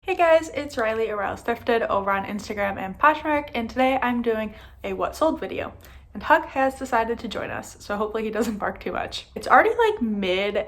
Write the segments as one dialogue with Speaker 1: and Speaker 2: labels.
Speaker 1: Hey guys, it's Riley or Riley Thrifted over on Instagram and Poshmark, and today I'm doing a what sold video. And Huck has decided to join us, so hopefully he doesn't bark too much. It's already like mid-April,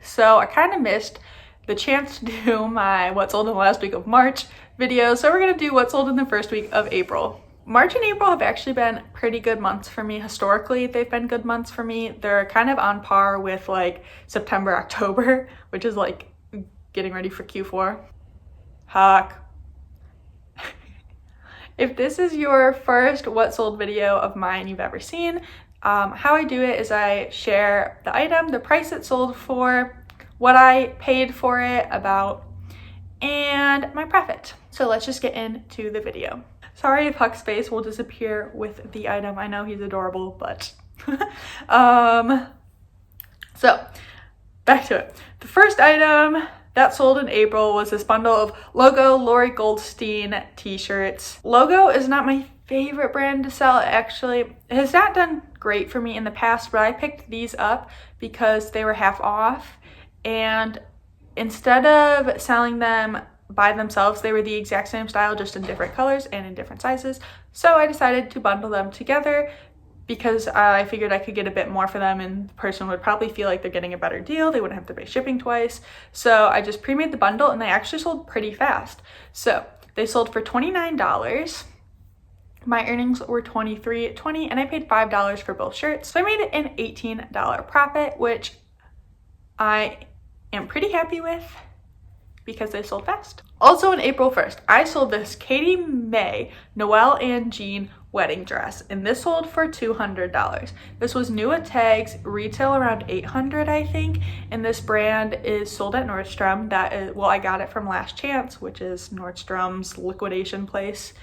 Speaker 1: so I kind of missed the chance to do my what sold in the last week of March video, so we're gonna do what sold in the first week of April. March and April have actually been pretty good months for me. Historically, they've been good months for me. They're kind of on par with like September, October, which is like getting ready for Q4. Huck. If this is your first what sold video of mine you've ever seen, how I do it is I share the item, the price it sold for, what I paid for it about, and my profit. So let's just get into the video. Sorry if Huck's face will disappear with the item. I know he's adorable, but so back to it. The first item that sold in April was this bundle of Logo Lori Goldstein t-shirts. Logo is not my favorite brand to sell. Actually, it has not done great for me in the past, but I picked these up because they were half off, and instead of selling them by themselves, they were the exact same style, just in different colors and in different sizes. So I decided to bundle them together because I figured I could get a bit more for them and the person would probably feel like they're getting a better deal. They wouldn't have to pay shipping twice. So I just pre-made the bundle and they actually sold pretty fast. So they sold for $29. My earnings were $23.20 and I paid $5 for both shirts. So I made an $18 profit, which I am pretty happy with because they sold fast. Also on April 1st, I sold this Katie May Noelle and Jean wedding dress, and this sold for $200. This was new at tags, retail around $800 I think, and this brand is sold at Nordstrom. That is, well, I got it from Last Chance, which is Nordstrom's liquidation place,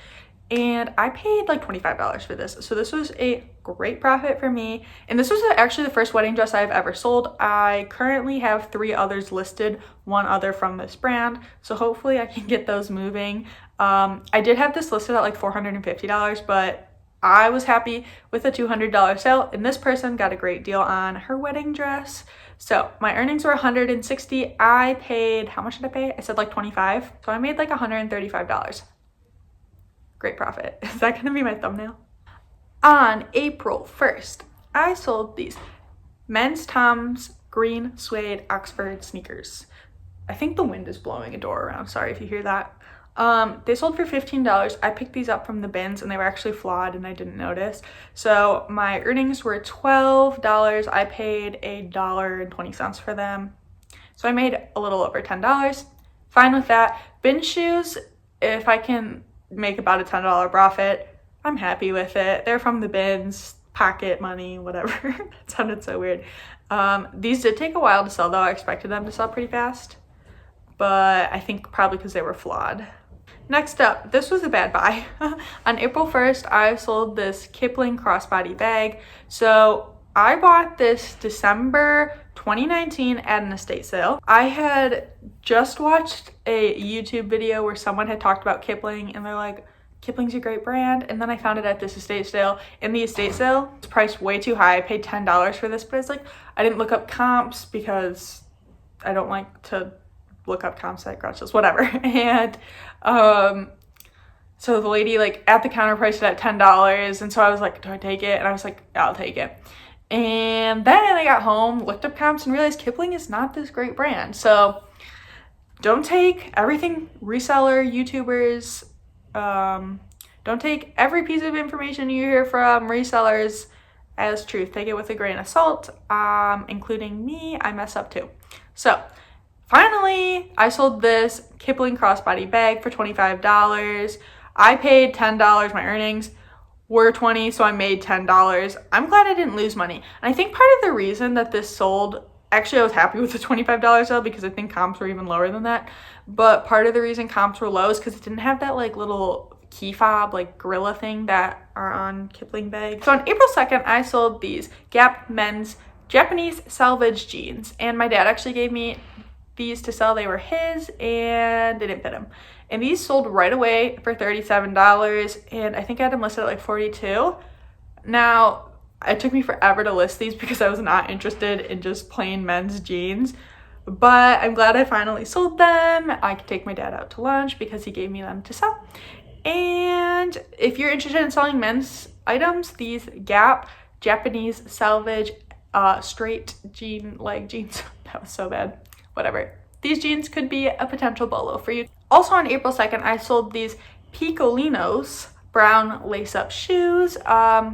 Speaker 1: and I paid like $25 for this. So this was a great profit for me, and this was actually the first wedding dress I've ever sold. I currently have 3 others listed, 1 other from this brand, so hopefully I can get those moving. I did have this listed at like $450, but I was happy with a $200 sale, and this person got a great deal on her wedding dress. So my earnings were $160. I paid, how much did I pay? I said like $25, so I made like $135. Great profit. Is that gonna be my thumbnail? On April 1st, I sold these men's Tom's green suede Oxford sneakers. I think the wind is blowing a door around. Sorry if you hear that. They sold for $15. I picked these up from the bins and they were actually flawed and I didn't notice. So my earnings were $12. I paid $1.20 for them. So I made a little over $10. Fine with that. Bin shoes, if I can make about a $10 profit, I'm happy with it. They're from the bins, pocket money, whatever. That sounded so weird. These did take a while to sell though. I expected them to sell pretty fast, but I think probably because they were flawed. Next up, this was a bad buy. On April 1st, I sold this Kipling crossbody bag. So I bought this December 2019 at an estate sale. I had just watched a YouTube video where someone had talked about Kipling and they're like, Kipling's a great brand. And then I found it at this estate sale. In the estate sale, it's priced way too high. I paid $10 for this, but it's like, I didn't look up comps because I don't like to look up comps at Grudges, whatever. And so the lady like at the counter priced it at $10. And so I was like, do I take it? And I was like, yeah, I'll take it. And then I got home, looked up comps, and realized Kipling is not this great brand. So don't take everything reseller, YouTubers, don't take every piece of information you hear from resellers as truth. Take it with a grain of salt, including me. I mess up too. So finally, I sold this Kipling crossbody bag for $25. I paid $10. My earnings were $20, so I made $10. I'm glad I didn't lose money. And I think part of the reason that this sold, actually I was happy with the $25 sale because I think comps were even lower than that. But part of the reason comps were low is because it didn't have that like little key fob, like gorilla thing that are on Kipling bags. So on April 2nd, I sold these Gap men's Japanese salvage jeans. And my dad actually gave me these to sell. They were his and they didn't fit him. And these sold right away for $37, and I think I had them listed at like $42. Now, it took me forever to list these because I was not interested in just plain men's jeans, but I'm glad I finally sold them. I could take my dad out to lunch because he gave me them to sell. And if you're interested in selling men's items, these Gap Japanese salvage straight jean leg jeans, that was so bad, whatever. These jeans could be a potential bolo for you. Also on April 2nd, I sold these Picolinos brown lace-up shoes. I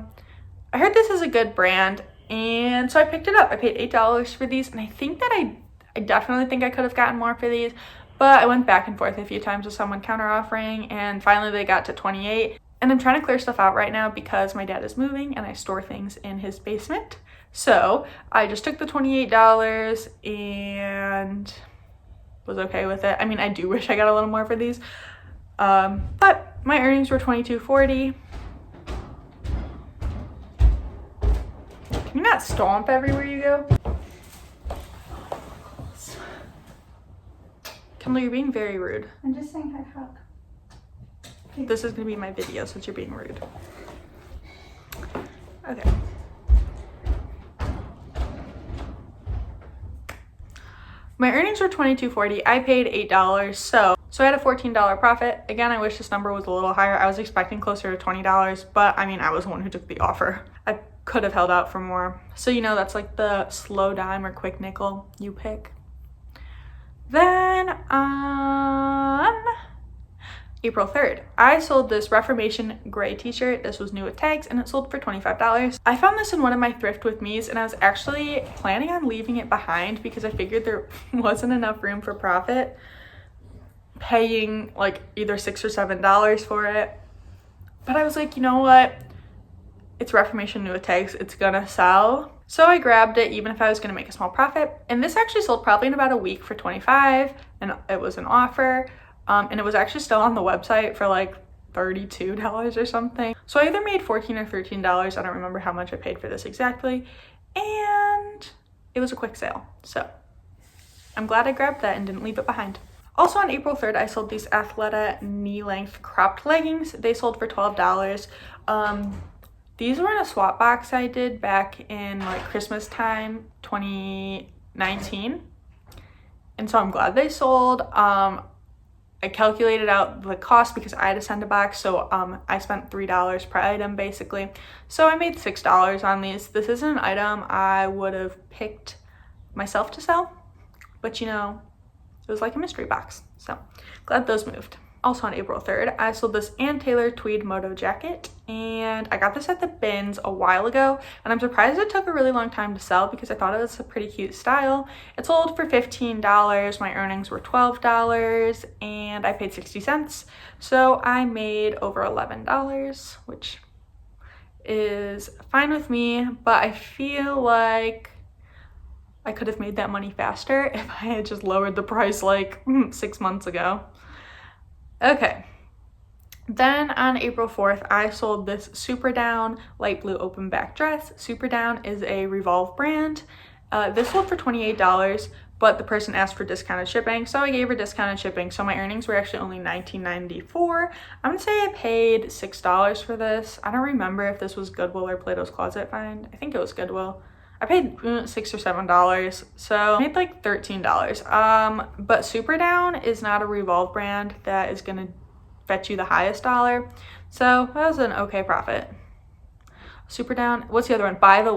Speaker 1: heard this is a good brand, and so I picked it up. I paid $8 for these, and I think that I definitely think I could have gotten more for these, but I went back and forth a few times with someone counter offering, and finally they got to $28. And I'm trying to clear stuff out right now because my dad is moving and I store things in his basement. So I just took the $28 and was okay with it. I mean, I do wish I got a little more for these, but my earnings were $22.40. Can you not stomp everywhere you go? Kendall, you're being very rude.
Speaker 2: I'm just saying hi, hug.
Speaker 1: This is gonna be my video since you're being rude. Okay. My earnings were $22.40. I paid $8, so I had a $14 profit. Again, I wish this number was a little higher. I was expecting closer to $20, but I mean, I was the one who took the offer. I could have held out for more. So you know, that's like the slow dime or quick nickel you pick. Then on April 3rd, I sold this Reformation gray t-shirt. This was new with tags and it sold for $25. I found this in one of my thrift with me's and I was actually planning on leaving it behind because I figured there wasn't enough room for profit paying like either $6 or $7 for it. But I was like, you know what? It's Reformation new with tags. It's gonna sell. So I grabbed it even if I was gonna make a small profit. And this actually sold probably in about a week for $25 and it was an offer. And it was actually still on the website for like $32 or something. So I either made $14 or $13. I don't remember how much I paid for this exactly. And it was a quick sale. So I'm glad I grabbed that and didn't leave it behind. Also on April 3rd, I sold these Athleta knee-length cropped leggings. They sold for $12. These were in a swap box I did back in like Christmas time, 2019. And so I'm glad they sold. I calculated out the cost because I had to send a box, so I spent $3 per item basically. So I made $6 on these. This isn't an item I would have picked myself to sell, but you know, it was like a mystery box. So glad those moved. Also on April 3rd, I sold this Ann Taylor tweed moto jacket, and I got this at the bins a while ago, and I'm surprised it took a really long time to sell because I thought it was a pretty cute style. It sold for $15. My earnings were $12, and I paid 60 cents. So I made over $11, which is fine with me, but I feel like I could have made that money faster if I had just lowered the price like 6 months ago. Okay, then on April 4th, I sold this Super Down light blue open back dress. Super Down is a Revolve brand. This sold for $28, but the person asked for discounted shipping, so I gave her discounted shipping. So my earnings were actually only $19.94. I'm gonna say I paid $6 for this. I don't remember if this was Goodwill or Plato's Closet find. I think it was Goodwill. I paid $6 or $7, so I made like $13. But Super Down is not a Revolve brand that is gonna fetch you the highest dollar, so that was an okay profit. Super Down, what's the other one? By the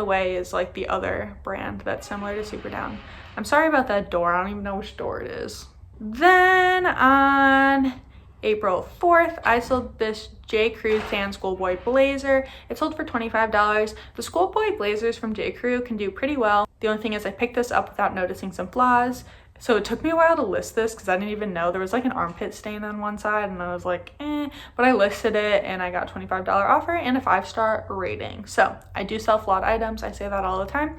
Speaker 1: Way is like the other brand that's similar to Super Down. I'm sorry about that door, I don't even know which door it is. Then on April 4th, I sold this J. Crew tan schoolboy blazer. It sold for $25. The schoolboy blazers from J. Crew can do pretty well. The only thing is I picked this up without noticing some flaws. So it took me a while to list this because I didn't even know there was like an armpit stain on one side, and I was like, but I listed it and I got a $25 offer and a 5-star rating. So I do sell flawed items. I say that all the time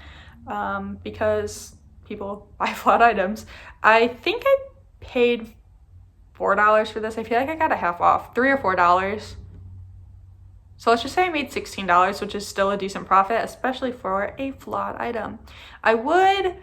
Speaker 1: because people buy flawed items. I think I paid $4 for this. I feel like I got a half off, $3 or $4. So let's just say I made $16, which is still a decent profit, especially for a flawed item. I would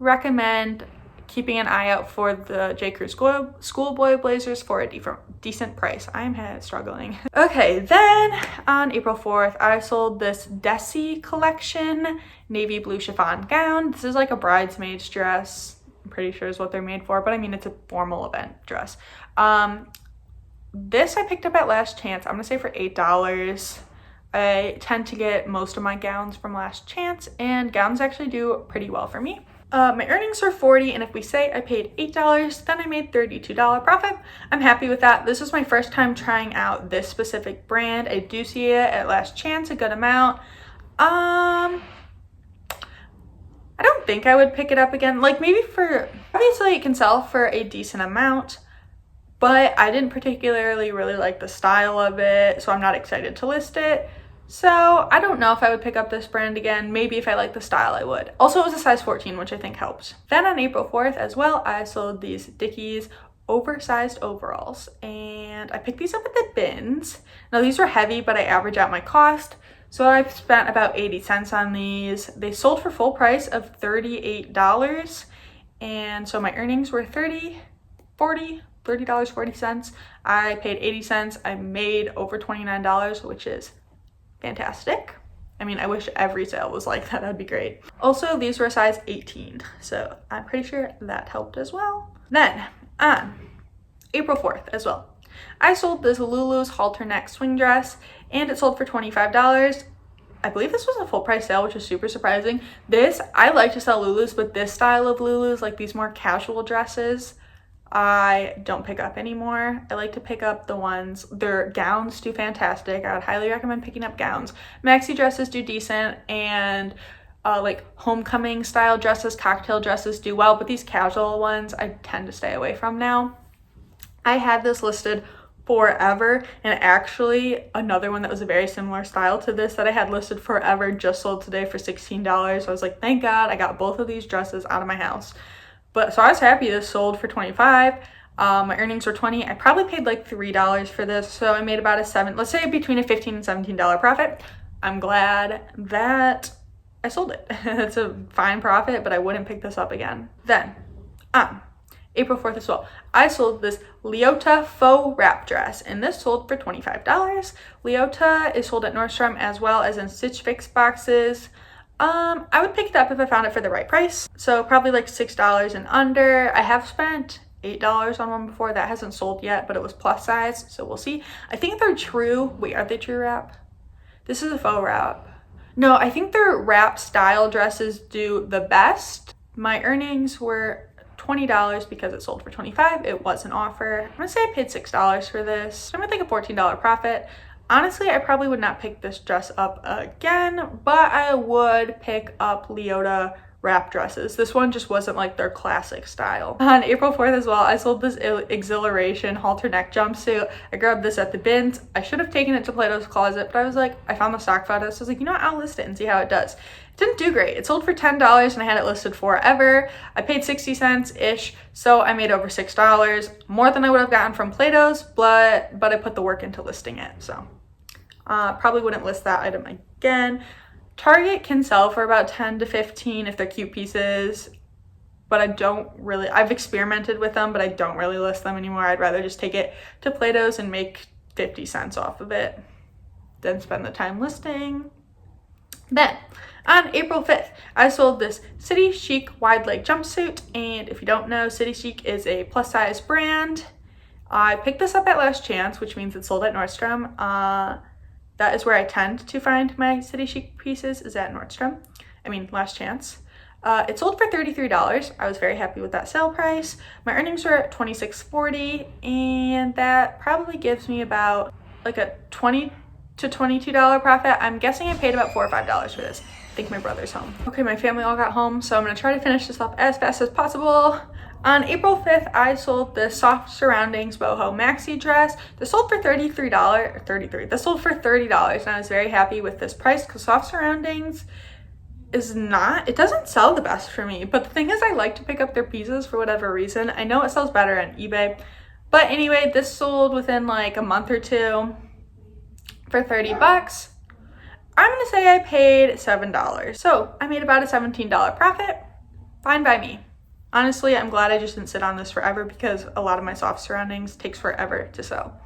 Speaker 1: recommend keeping an eye out for the J. Crew schoolboy blazers for a decent price. I'm struggling. Okay, then on April 4th, I sold this Desi collection navy blue chiffon gown. This is like a bridesmaid's dress. I'm pretty sure is what they're made for, but I mean, it's a formal event dress. This I picked up at Last Chance. I'm gonna say for $8. I tend to get most of my gowns from Last Chance, and gowns actually do pretty well for me. My earnings were $40, and if we say I paid $8, then I made $32 profit. I'm happy with that. This was my first time trying out this specific brand. I do see it at Last Chance a good amount. I don't think I would pick it up again. Like maybe obviously it can sell for a decent amount, but I didn't particularly really like the style of it, so I'm not excited to list it. So I don't know if I would pick up this brand again. Maybe if I like the style, I would. Also, it was a size 14, which I think helped. Then on April 4th as well, I sold these Dickies oversized overalls, and I picked these up at the bins. Now these were heavy, but I average out my cost. So I've spent about 80 cents on these. They sold for full price of $38. And so my earnings were $30.40. I paid 80 cents. I made over $29, which is fantastic. I mean, I wish every sale was like that. That'd be great. Also, these were a size 18, so I'm pretty sure that helped as well. Then on April 4th as well, I sold this Lulu's halter neck swing dress, and it sold for $25. I believe this was a full price sale, which is super surprising. I like to sell Lulu's, but this style of Lulu's, like these more casual dresses, I don't pick up anymore. I like to pick up the ones, their gowns do fantastic. I would highly recommend picking up gowns. Maxi dresses do decent, and like homecoming style dresses, cocktail dresses do well, but these casual ones I tend to stay away from now. I had this listed forever, and actually another one that was a very similar style to this that I had listed forever just sold today for $16. So I was like, thank God I got both of these dresses out of my house. But so I was happy this sold for $25. My earnings were $20. I probably paid like $3 for this, so I made about let's say between a $15 and $17 profit. I'm glad that I sold it. It's a fine profit, but I wouldn't pick this up again. Then April 4th as well, I sold this Leota faux wrap dress, and this sold for $25. Leota is sold at Nordstrom as well as in Stitch Fix boxes. I would pick it up if I found it for the right price. So probably like $6 and under. I have spent $8 on one before. That hasn't sold yet, but it was plus size, so we'll see. I think they're true. Wait, are they true wrap? This is a faux wrap. No, I think their wrap style dresses do the best. My earnings were $20 because it sold for $25. It was an offer. I'm gonna say I paid $6 for this. I'm gonna think a $14 profit. Honestly, I probably would not pick this dress up again, but I would pick up Leota wrap dresses. This one just wasn't like their classic style. On April 4th as well, I sold this Exhilaration halter neck jumpsuit. I grabbed this at the bins. I should have taken it to Plato's Closet, but I was like, I found the stock photos, so I was like, you know what, I'll list it and see how it does. It didn't do great. It sold for $10 and I had it listed forever. I paid 60 cents-ish, so I made over $6, more than I would have gotten from Plato's, but I put the work into listing it, so. Probably wouldn't list that item again. Target can sell for about 10 to 15 if they're cute pieces, but I've experimented with them, but I don't really list them anymore. I'd rather just take it to Plato's and make 50 cents off of it than spend the time listing. Then on April 5th, I sold this City Chic wide leg jumpsuit, and if you don't know, City Chic is a plus size brand. I picked this up at Last Chance, which means it's sold at Nordstrom. That is where I tend to find my City Chic pieces, is at Nordstrom. Last Chance. It sold for $33. I was very happy with that sale price. My earnings were $26.40, and that probably gives me about like a $20 to $22 profit. I'm guessing I paid about $4 or $5 for this. I think my brother's home. Okay, my family all got home, so I'm gonna try to finish this up as fast as possible. On April 5th, I sold this Soft Surroundings boho maxi dress. This sold for $33. This sold for $30, and I was very happy with this price because Soft Surroundings it doesn't sell the best for me. But the thing is, I like to pick up their pieces for whatever reason. I know it sells better on eBay. But anyway, this sold within like a month or two for $30. I'm gonna say I paid $7. So I made about a $17 profit. Fine by me. Honestly, I'm glad I just didn't sit on this forever because a lot of my soft surroundings takes forever to sell.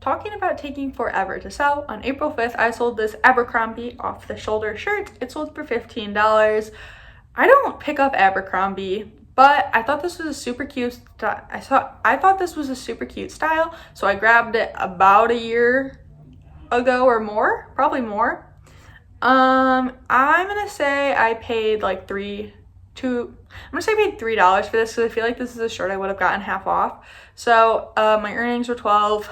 Speaker 1: Talking about taking forever to sell, on April 5th, I sold this Abercrombie off the shoulder shirt. It sold for $15. I don't pick up Abercrombie, but I thought this was a super cute I thought this was a super cute style, so I grabbed it about a year ago or more, probably more. I'm gonna say I paid like $3 for this because I feel like this is a shirt I would have gotten half off. So my earnings were 12,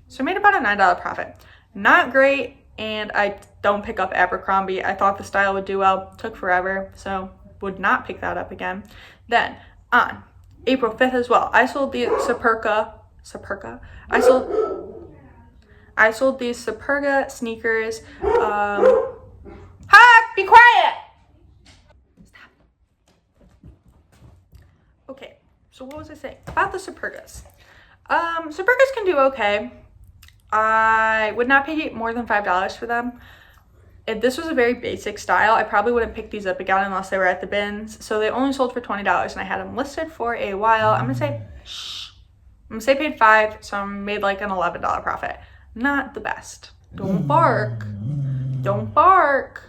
Speaker 1: so I made about a $9 profit. Not great, and I don't pick up Abercrombie. I thought the style would do well, took forever, so would not pick that up again. Then on April 5th as well, I sold the I sold these Superga sneakers. Be quiet! Stop. Okay, so what was I saying? About the Supergas. Supergas can do okay. I would not pay more than $5 for them. If this was a very basic style, I probably wouldn't pick these up again unless they were at the bins. So they only sold for $20 and I had them listed for a while. I'm gonna say paid $5, so I made like an $11 profit. Not the best. Don't bark. Don't bark.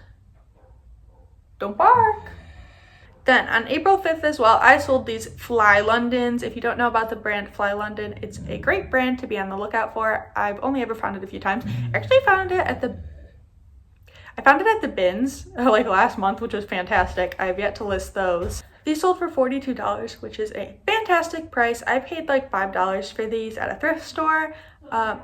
Speaker 1: Don't bark. Then on April 5th as well, I sold these Fly Londons. If you don't know about the brand Fly London, it's a great brand to be on the lookout for. I've only ever found it a few times. I actually found it at the bins like last month, which was fantastic. I've yet to list those. These sold for $42, which is a fantastic price. I paid like $5 for these at a thrift store. My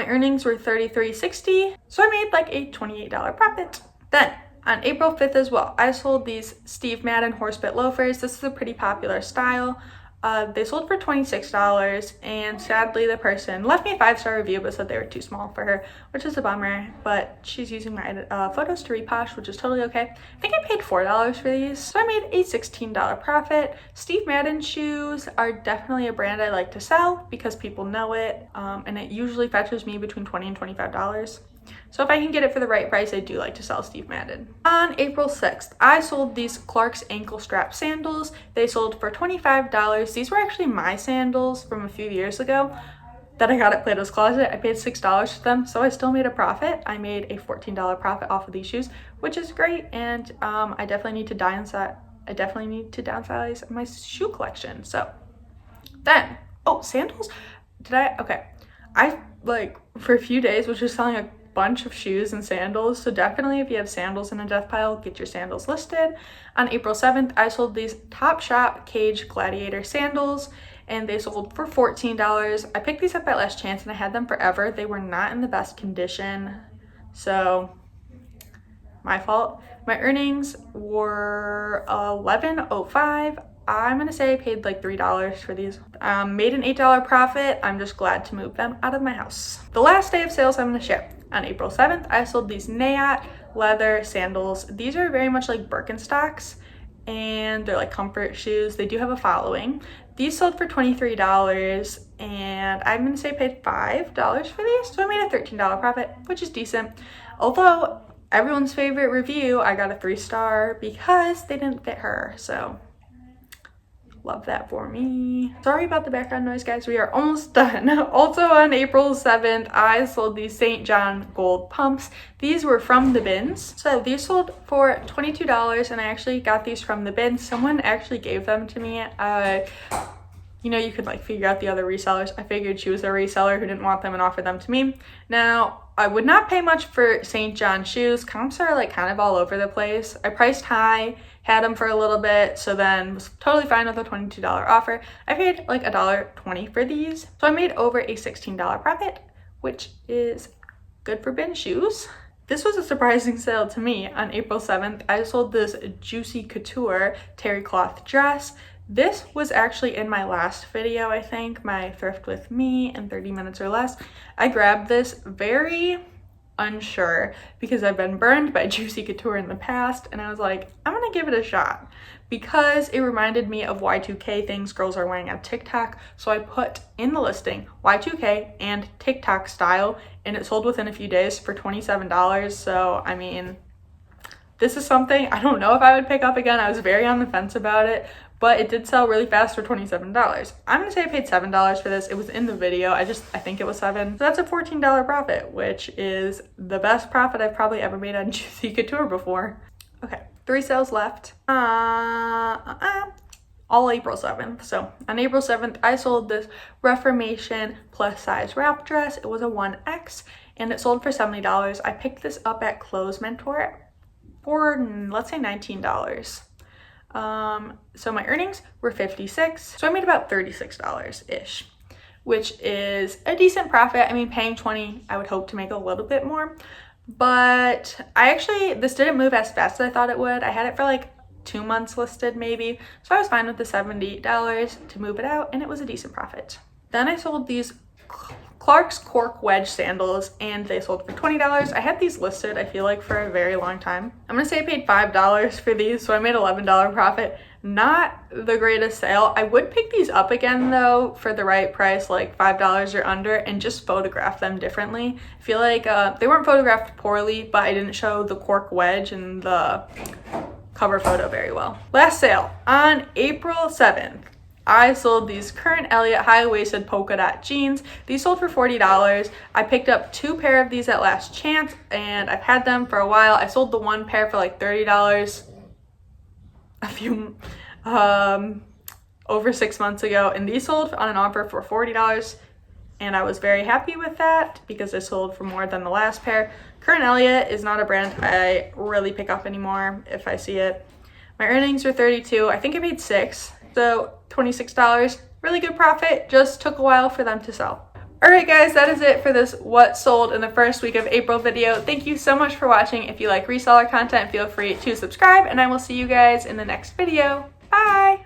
Speaker 1: earnings were $33.60, so I made like a $28 profit. Then on April 5th as well, I sold these Steve Madden horsebit loafers. This is a pretty popular style. They sold for $26, and sadly the person left me a 5-star review but said they were too small for her, which is a bummer, but she's using my photos to repost, which is totally okay. I think I paid $4 for these, so I made a $16 profit. Steve Madden shoes are definitely a brand I like to sell because people know it, and it usually fetches me between $20 and $25. So if I can get it for the right price, I do like to sell Steve Madden. On April 6th, I sold these Clark's ankle strap sandals. They sold for $25. These were actually my sandals from a few years ago that I got at Plato's Closet. I paid $6 for them, so I still made a profit. I made a $14 profit off of these shoes, which is great, and I definitely need to downsize my shoe collection. So then, sandals? I like for a few days was just selling a bunch of shoes and sandals, so definitely if you have sandals in a death pile, get your sandals listed. On April 7th, I sold these Topshop Cage Gladiator sandals, and they sold for $14. I picked these up at last chance and I had them forever. They were not in the best condition, so my fault. My earnings were $11.05. I'm gonna say I paid like $3 for these. Made an $8 profit. I'm just glad to move them out of my house. The last day of sales I'm gonna share. On April 7th, I sold these Nayat leather sandals. These are very much like Birkenstocks, and they're like comfort shoes. They do have a following. These sold for $23, and I'm gonna say I paid $5 for these, so I made a $13 profit, which is decent. Although everyone's favorite review, I got a 3-star because they didn't fit her, so love that for me. Sorry about the background noise, guys. We are almost done. Also on April 7th, I sold these St. John gold pumps. These were from the bins. So these sold for $22, and I actually got these from the bins. Someone actually gave them to me. You know, you could like figure out the other resellers. I figured she was a reseller who didn't want them and offered them to me. Now, I would not pay much for St. John shoes. Comps are like kind of all over the place. I priced high, had them for a little bit, so then was totally fine with a $22 offer. I paid like $1.20 for these, so I made over a $16 profit, which is good for bin shoes. This was a surprising sale to me. On April 7th, I sold this Juicy Couture terry cloth dress. This was actually in my last video, I think, my thrift with me in 30 minutes or less. I grabbed this very unsure because I've been burned by Juicy Couture in the past, and I was like, I'm gonna give it a shot because it reminded me of Y2K things girls are wearing on TikTok. So I put in the listing Y2K and TikTok style, and it sold within a few days for $27. So I mean, this is something I don't know if I would pick up again. I was very on the fence about it, but it did sell really fast for $27. I'm gonna say I paid $7 for this. It was in the video. I think it was $7. So that's a $14 profit, which is the best profit I've probably ever made on Juicy Couture before. Okay, 3 sales left. All April 7th. So on April 7th, I sold this Reformation plus size wrap dress. It was a 1X and it sold for $70. I picked this up at Clothes Mentor for, let's say, $19. So my earnings were $56. So I made about $36-ish, which is a decent profit. I mean, paying $20, I would hope to make a little bit more, but this didn't move as fast as I thought it would. I had it for like 2 months listed maybe, so I was fine with the $70 to move it out, and it was a decent profit. Then I sold these Clark's Cork Wedge sandals, and they sold for $20. I had these listed, I feel like, for a very long time. I'm gonna say I paid $5 for these, so I made $11 profit. Not the greatest sale. I would pick these up again though for the right price, like $5 or under, and just photograph them differently. I feel like they weren't photographed poorly, but I didn't show the cork wedge and the cover photo very well. Last sale on April 7th. I sold these Current Elliott high-waisted polka dot jeans. These sold for $40. I picked up 2 pair of these at last chance, and I've had them for a while. I sold the 1 pair for like $30 over 6 months ago, and these sold on an offer for $40, and I was very happy with that because they sold for more than the last pair. Current Elliott is not a brand I really pick up anymore if I see it. My earnings were $32. I think I made $6, so $26. Really good profit. Just took a while for them to sell. Alright guys, that is it for this what sold in the first week of April video. Thank you so much for watching. If you like reseller content, feel free to subscribe, and I will see you guys in the next video. Bye!